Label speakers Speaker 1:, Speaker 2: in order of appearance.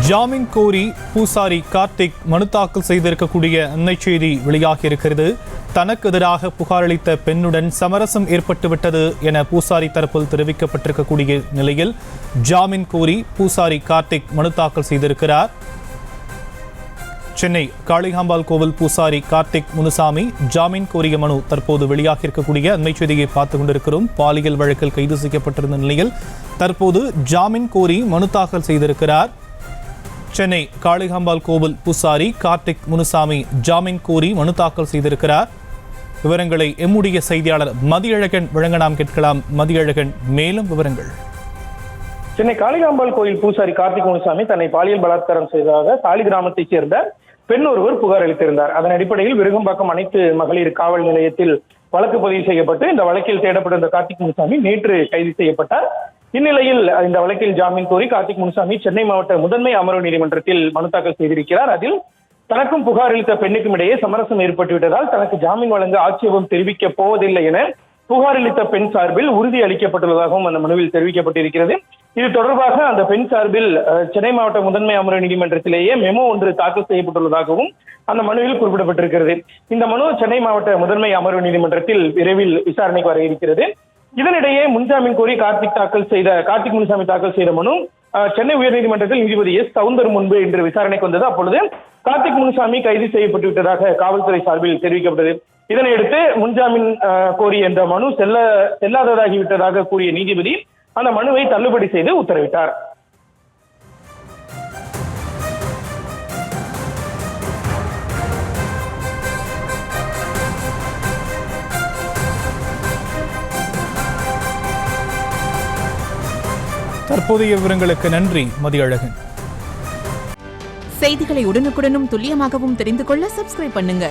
Speaker 1: ஜாமீன் கோரி பூசாரி கார்த்திக் மனு தாக்கல் செய்திருக்கக்கூடிய அன்னை செய்தி வெளியாகி இருக்கிறது. தனக்கு எதிராக புகார் அளித்த பெண்ணுடன் சமரசம் ஏற்பட்டுவிட்டது என பூசாரி தரப்பில் தெரிவிக்கப்பட்டிருக்கக்கூடிய நிலையில் ஜாமீன் கோரி பூசாரி கார்த்திக் மனு தாக்கல் செய்திருக்கிறார். சென்னை காளிகாம்பாள் கோவில் பூசாரி கார்த்திக் முனுசாமி ஜாமீன் கோரிய மனு தற்போது வெளியாகி இருக்கக்கூடிய அண்மை செய்தியை பார்த்துக் கொண்டிருக்கிறோம். பாலியல் வழக்கில் கைது செய்யப்பட்டிருந்த நிலையில் தற்போது ஜாமீன் கோரி மனு தாக்கல் செய்திருக்கிறார். சென்னை காளிகாம்பாள் கோவில் பூசாரி கார்த்திக் முனுசாமி ஜாமீன் கோரி மனு தாக்கல் செய்திருக்கிறார். விவரங்களை எம்முடைய செய்தியாளர் மதியழகன் வழங்க நாம் கேட்கலாம். மதியழகன், மேலும் விவரங்கள்.
Speaker 2: சென்னை காளிகாம்பாள் கோயில் பூசாரி கார்த்திக் முனுசாமி தன்னை பாலியல் பலாத்காரம் செய்ததாக தாலி கிராமத்தைச் சேர்ந்த பெண் ஒருவர் புகார் அளித்திருந்தார். அதன் அடிப்படையில் விருகம்பாக்கம் அனைத்து மகளிர் காவல் நிலையத்தில் வழக்கு பதிவு செய்யப்பட்டு இந்த வழக்கில் தேடப்பட்டிருந்த கார்த்திக் முனுசாமி நேற்று கைது செய்யப்பட்டார். இந்நிலையில் இந்த வழக்கில் ஜாமீன் கோரி கார்த்திக் முனுசாமி சென்னை மாவட்ட முதன்மை அமர்வு நீதிமன்றத்தில் மனு தாக்கல் செய்திருக்கிறார். அதில் தனக்கும் புகார் அளித்த பெண்ணுக்கும் இடையே சமரசம் ஏற்பட்டுவிட்டதால் தனக்கு ஜாமீன் வழங்க ஆட்சேபம் தெரிவிக்கப் போவதில்லை என புகார் அளித்த பெண் சார்பில் உறுதி அளிக்கப்பட்டுள்ளதாகவும் அந்த மனுவில் தெரிவிக்கப்பட்டிருக்கிறது. இது தொடர்பாக அந்த பெண் சார்பில் சென்னை மாவட்ட முதன்மை அமர்வு நீதிமன்றத்திலேயே மெமோ ஒன்று தாக்கல் செய்யப்பட்டுள்ளதாகவும் அந்த மனுவில் குறிப்பிடப்பட்டிருக்கிறது. இந்த மனு சென்னை மாவட்ட முதன்மை அமர்வு நீதிமன்றத்தில் விரைவில் விசாரணைக்கு வர இருக்கிறது. இதனிடையே முன்ஜாமீன் கோரி கார்த்திக் முனுசாமி தாக்கல் செய்த மனு சென்னை உயர்நீதிமன்றத்தில் நீதிபதி எஸ் சவுந்தர் முன்பு இன்று விசாரணைக்கு வந்தது. அப்பொழுது கார்த்திக் முனுசாமி கைது செய்யப்பட்டு விட்டதாக காவல்துறை சார்பில் தெரிவிக்கப்பட்டது. இதனையடுத்து முன்ஜாமீன் கோரி என்ற மனு செல்லாததாகிவிட்டதாக கூறிய நீதிபதி அந்த மனுவை தள்ளுபடி செய்து உத்தரவிட்டார்.
Speaker 1: தற்போதைய விவரங்களுக்கு நன்றி மதியழகன்.
Speaker 3: செய்திகளை உடனுக்குடனும் துல்லியமாகவும் தெரிந்து கொள்ள சப்ஸ்கிரைப் பண்ணுங்க.